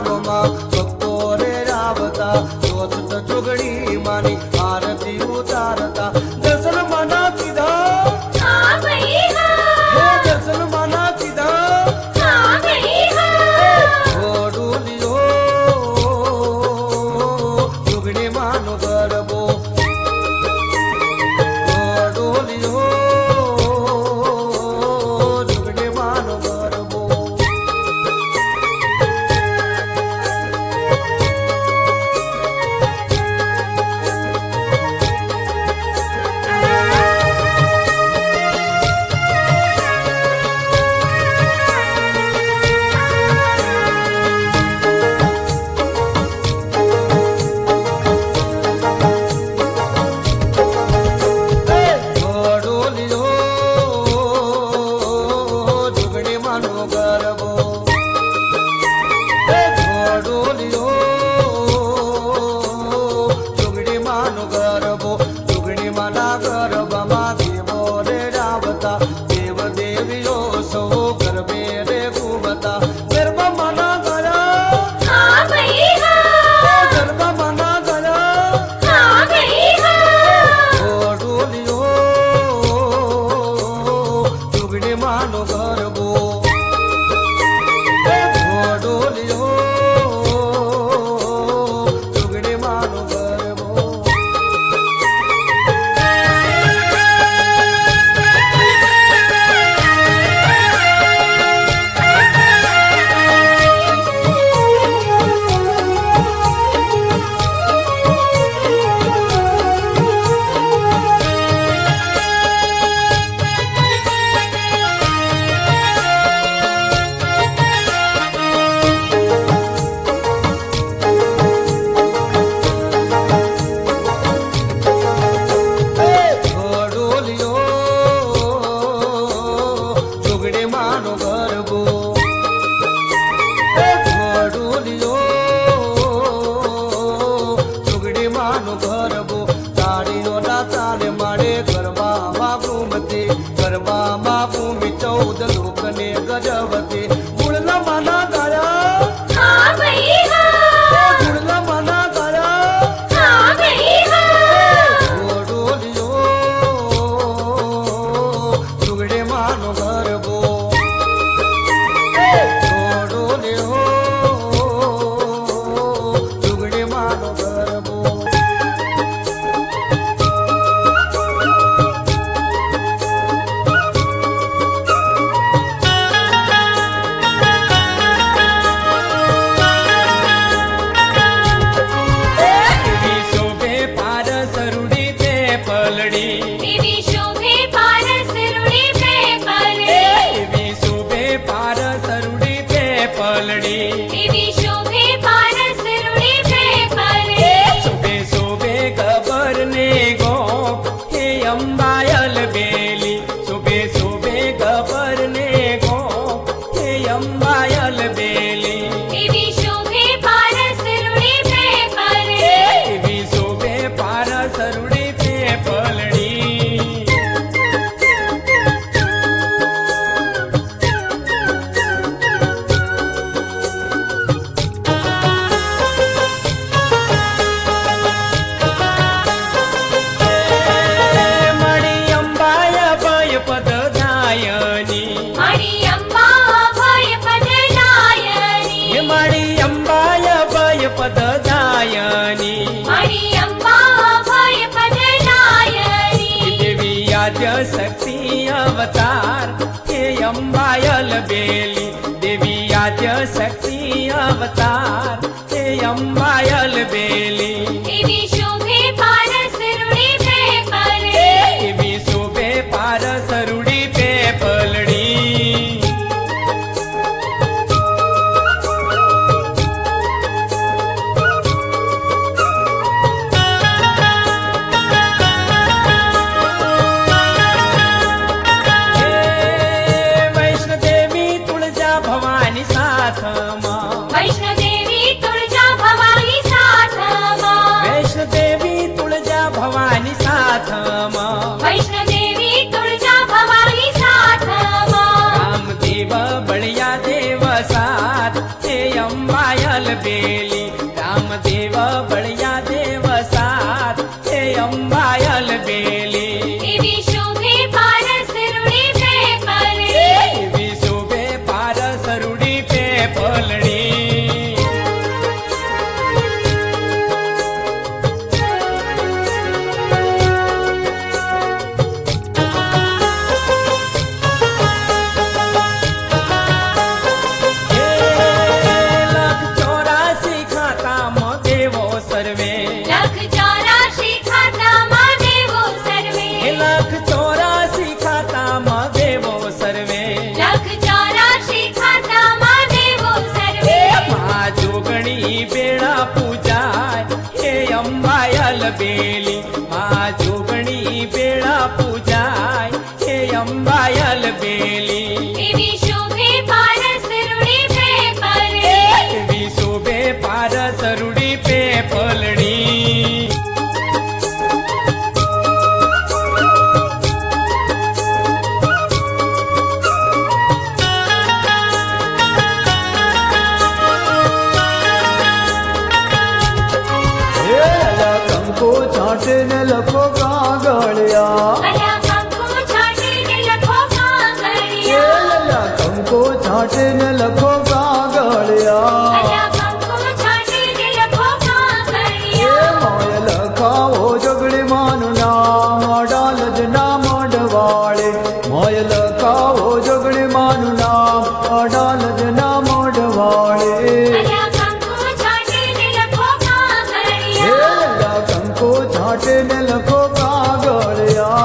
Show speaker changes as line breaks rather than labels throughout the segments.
ધામમાં ભક્તો રે આવતા દોસ્ત જોગણી માની આરતી ઉતારતા દર્શન માના કીધા
હા ભાઈ હા
હે દર્શન માના કીધા
હા ભાઈ હા
ઓડુલિયો જોગણી માનો ગરબો ઓડુલિયો જોગણી માનો ગરબો
शक्ति अवतार हे अंबायल बेली देवी आद्य शक्ति अवतार हे अंबायल बेली
देवी शोभे पारस रुड़ी पे पलड़ी
देवी शोभे पारस रुड़ी पे पलड़ी
वैष्णो देवी तुळजा भवानी साथ
બેલી રામદેવ બળિયા દેવ સાત હે અંબાયલ બેલી
એવી શોભે પારસ રૂડી બે પલડી
એવી શોભે પારસ રૂડી પે પલડી બેલી મા જોગણી બેળા પૂજાય હે અંબાયલ બેલી
એવી શોભે પારસ રૂડી બે પલડી
એવી શોભે પારસ રૂડી પે પલડી
છાંટીને લખો કાગળિયા
અલા કંકુ છાંટીને લખો કાગળિયા
કંકો છાંટીને લખો કાગળિયા
અલા કંકુ છાંટીને લખો કાગળિયા
માય લખાવો જગડી માનું નામ અડાલજ ના મોઢવાળે માય લખાવો જગડી માનું નામ અડાલજ ના મોઢવાળે
અલા કંકુ છાંટીને લખો કાગળિયા
કંકો છાંટીને લખો કાગળિયા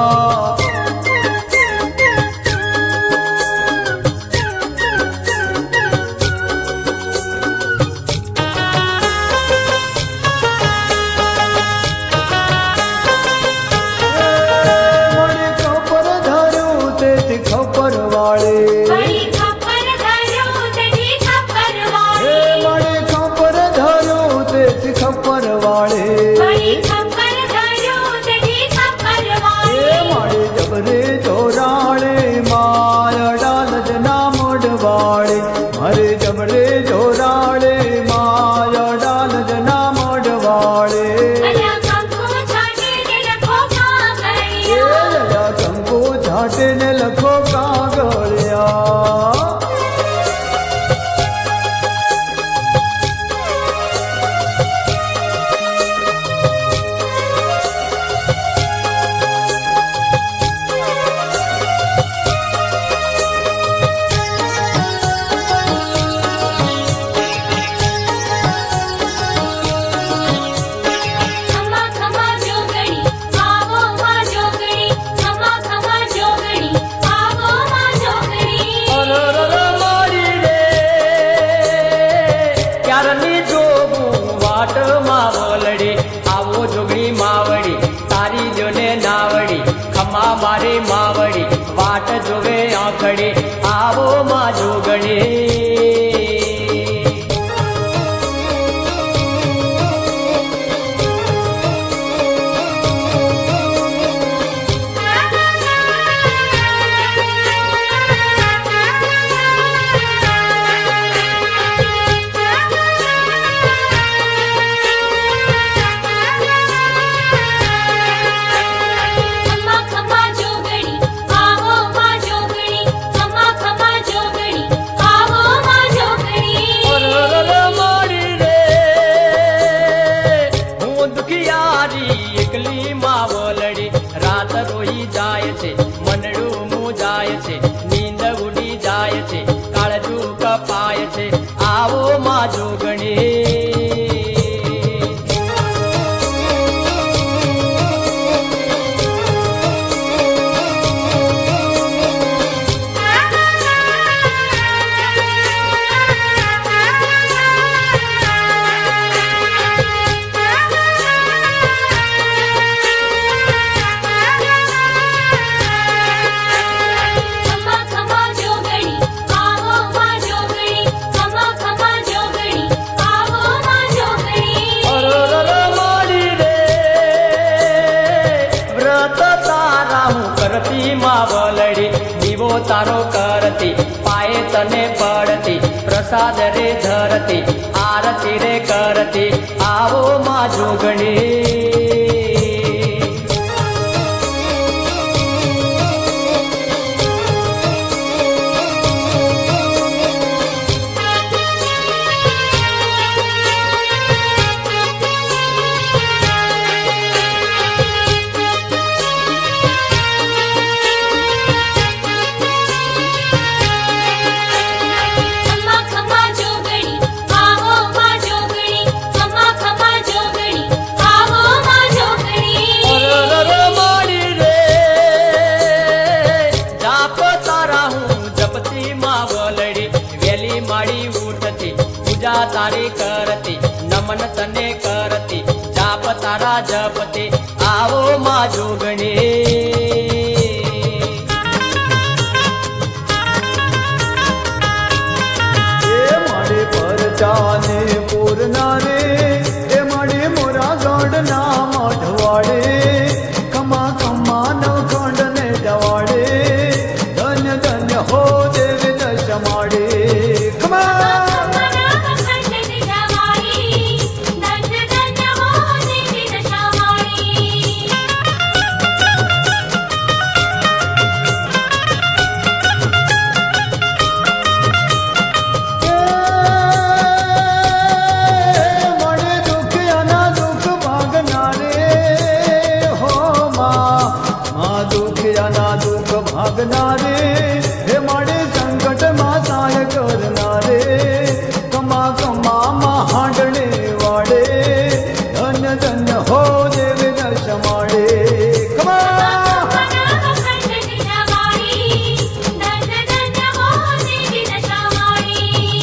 મને ખબર ધર્યું તેથી ખબર વાળે
બડી ખબર ધર્યું તેથી ખબર વાળી
મને ખબર ધર્યું તેથી ખબર વાળે
બડી ખબર ધર્યું તેથી ખબર વાળી
મારી જબરે જોરાળે માય અડાલજ ના મોઢવાળે મારે જબરે જોરાળે માય અડાલજ ના મોઢવાળે
અલા કંકુ છાંટીને લખો કાગળિયા
કંકો છાંટીને લખો કાગળિયા
ખમા ખમા જોગણી આવો માં જોગણી ખમા ખમા જોગણી આવો માં જોગણી
મારી રે ક્યારની જોગું વાટ માવલડી આવો જોગણી માવડી તારી જોને નાવડી ખમા મારી માવડી વાટ જોવે આંખડી આવો માં જોગણી
ખમા ખમા જોગણી આવો માં જોગણી ખમા ખમા જોગણી આવો માં જોગણી
મારી રે હું દુખિયારી એકલી માવલડી રાત રોઈ જાય છે મનડું મું જાય છે નીંદ ઉડી જાય છે કાળજું કપાય છે આવો માં જોગણી
ખમા ખમા જોગણી આવો માં જોગણી ખમા ખમા જોગણી આવો માં જોગણી
મારી રે વ્રત તારા હું કરતી માવલડી દીવો તારો કરતી પાયે તને પડતી પ્રસાદ રે ધરતી આરતી રે કરતી આવો માં જોગણી
ખમા ખમા જોગણી આવો માં જોગણી ખમા ખમા જોગણી આવો માં જોગણી
અરર માડી રે જાપ તારા હું જપતી માવલડી વેલી માડી ઉઠતી પૂજા તારી કરતી નમન તને કરતી જાપ તારા જપતી આવો માં જોગણી
એ માડે પરચાને પૂરના રે એ માડે મોરા ગઢના મઢવાડે ખમા ખમા નવખંડ ને જવાડે ધન્ય ધન્ય હો દેવી દશ માડે ખમા
મના ખંડ દિજાવાળી ધન્ય ધન્ય હો દેવી દશાવાળી
મને દુખિયાના દુઃખ ભાગનારે હો માં દુખિયાના દુઃખ ભાગનારે હે માડે સંકટમાં સહાય કરનારે કમા કમા માં હાંડણે વાડે ધન્ય ધન્ય હો દેવી દશ માડે કમા
મના ખંડ દિજાવાળી ધન્ય ધન્ય હો દેવી દશાવાળી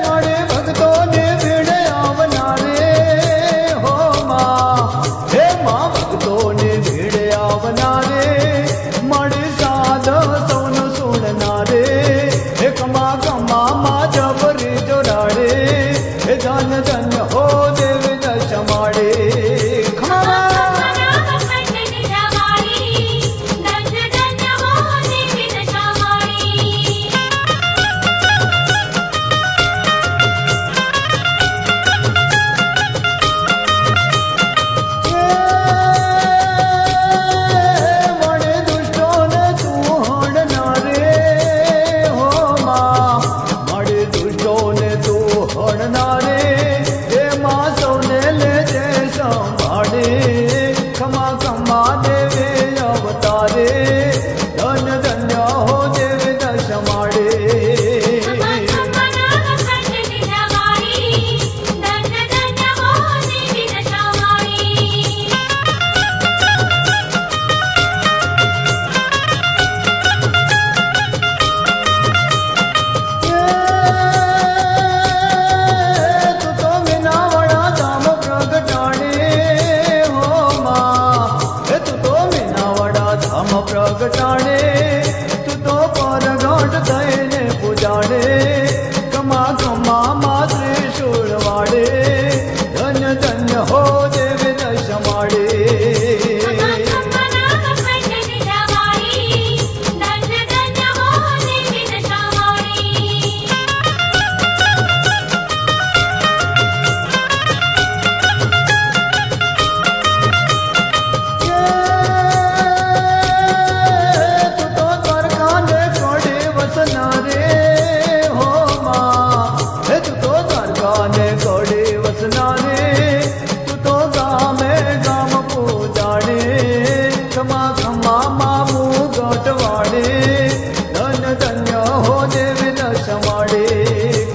મારે ભક્તોને ભીડે આવનારે હો હે માં ભક્તોને ભીડે આવનારે મારે સાધ સૌનું સુણનારે હે કમા કમા માં જબરી જોડાડે હે ધન્ય ધન્ય હો દેવી દશ માડે ખમા
મના ખંડ દિજાવાળી ધન્ય ધન્ય હો દેવી દશાવાળી
મળે દુષ્ટોને તું હણનારે હો માં મળે દુષ્ટોને તું હણનારે હે માં સૌને લેજે સંભાળે ખમા ખમા દેવે અવતારે ધન્ય ધન્ય હો દેવી દશ માડે
મના ખંડ દિજાવાળી ધન્ય ધન્ય હો દેવી દશાવાળી
તું તો મીનાવાડા ધામ પ્રગટાડે હો માં હે તું તો મીનાવાડા ધામ પ્રગટાડે તું તો પરગટ થઈને પૂજાડે કમા કમા માં ત્રિશૂળ વાડે ધન્ય ધન્ય હો દેવી દશ માડે
મના ખંડ દિજાવાળી ધન્ય ધન્ય હો દેવી દશાવાળી
તું તો દ્વારકાને કોડે વસનારે હો માં હે તું તો દ્વારકાને કોડે વસનારે તું તો ગામે ગામ પૂજાડે ખમા ખમા મામુ ગોટવાડે ધન્ય ધન્ય હો દેવી દશ માડે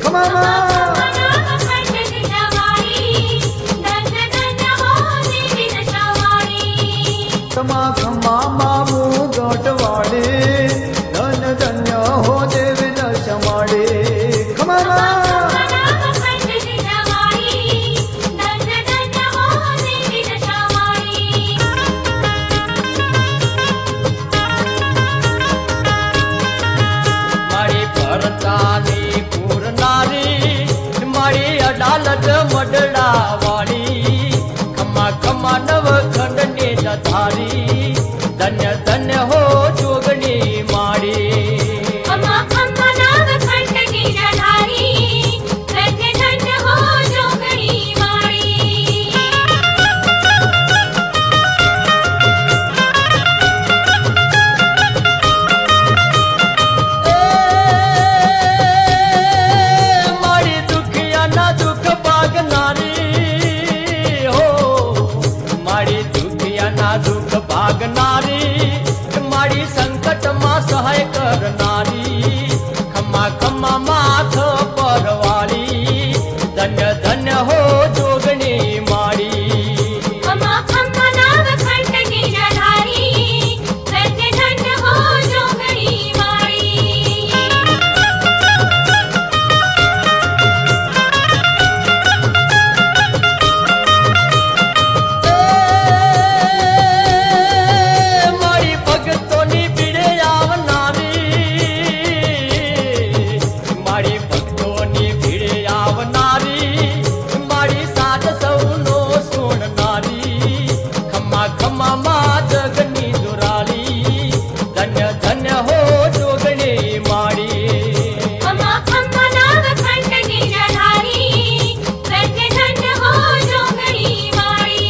ખમા
મના ખંડ દિજાવાળી ધન્ય ધન્ય હો દેવી દશાવાળી
ખમા ખમા મામુ ગોટવાડે ધન્ય ધન્ય હો દેવી દશ માડે ખમા
મના ખંડ દિજાવાળી ધન્ય ધન્ય હો દેવી દશાવાળી
મારી ભરતાની પૂરનારી મારી અડાલત મડડા વાળી ખમા નવખંડની ધારી ધન્ય ધન્ય હો જોગણી માડી
ખમા ખમા નવખંડની ધારી ધન્ય ધન્ય હો જોગણી માડી
મારી દુખિયાના દુઃખ ભાગનારી હો મારી દુખિયાના દુઃખ ભાગનારી મારી સંકટમાં સહાય કરનારી ખમા ખમા માથ પરવાળી ધન્ય ધન્ય હો જોગણી માડી
ખમા ખમા નવખંડની ધારી ધન્ય ધન્ય હો જોગણી માડી
મારી ભક્તોની ભીડે આવનારી મારી ભક્તોની ભીડે આવનારી મારી સાથ સૌનો સુણનારી ખમા ખમા માં જગની દુરાલી ધન્ય ધન્ય હો જોગણી માડી
ખમા ખમા નવખંડની ધારી ધન્ય ધન્ય હો જોગણી માડી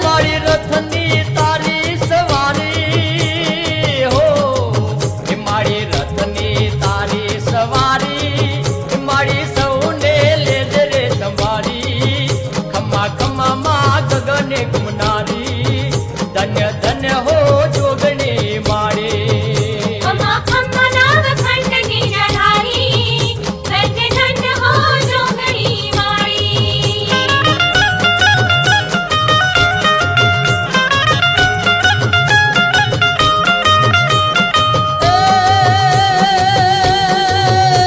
મારી રથની તારી સવારી હો મારી રથની તારી સવારી મારી સૌને લેજે રે સંભાળી ખમા ખમા માં ગગને ગુમનારી ધન્ય ધન્ય હો જોગણી માડી
ખમા ખમા નવખંડની ધારી ધન્ય ધન્ય હો જોગણી માડી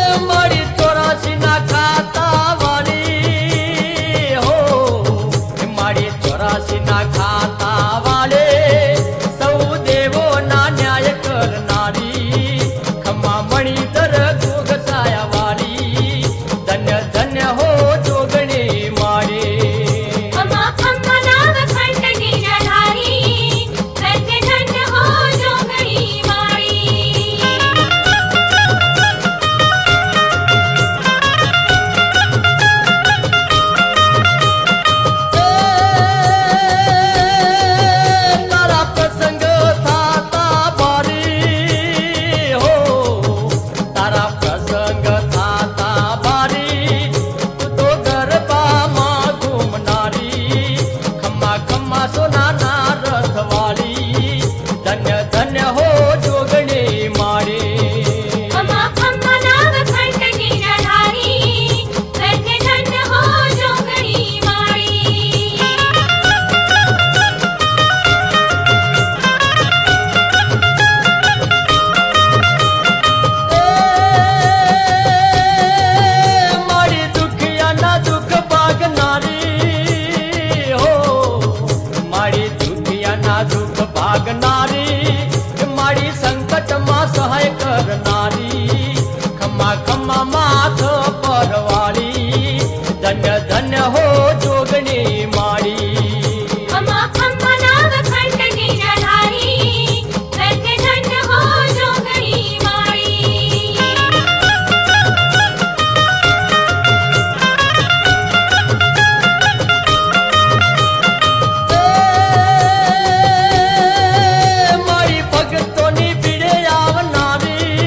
મારી 84 ના ખાતા વાળી હો મારી 84 ના ખાતા વાળે સૌ દેવો ના ન્યાય કરનારી ખમા મણિધર ગોગસાયા વાળી ધન્ય ધન્ય હો જોગણી માડી
ખમા ખમા નવખંડની ધારી ધન્ય ધન્ય હો જોગણી માડી
તારા પ્રસંગ થાતા બારી હો તારા પ્રસંગ થાતા બારી તું તો ગરબામાં ઘૂમનારી ખમા ખમા સોનાના રથવાળી ધન્ય ધન્ય હો જોગણી માડી
ખમા ખમા નવખંડની ધારી ધન્ય ધન્ય હો જોગણી માડી
મારી દુખિયાના દુઃખ ભાગનારી હો મારી દુખિયાના દુઃખ ભાગનારી મારી સંકટમાં સહાય કરનારી ખમા ખમા માથ પરવાળી ધન્ય ધન્ય હો જોગણી માડી
ખમા ખમા નવખંડની ધારી ધન્ય ધન્ય હો જોગણી માડી
મારી ભક્તોની ભીડે આવનારી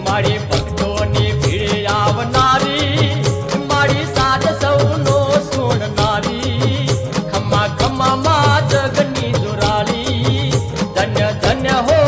મારી ભક્તોની ભીડે આવનારી મારી સાથ સૌનો સુણનારી ખમા ખમા માં જગની દુરાલી ધન્ય ધન્ય હો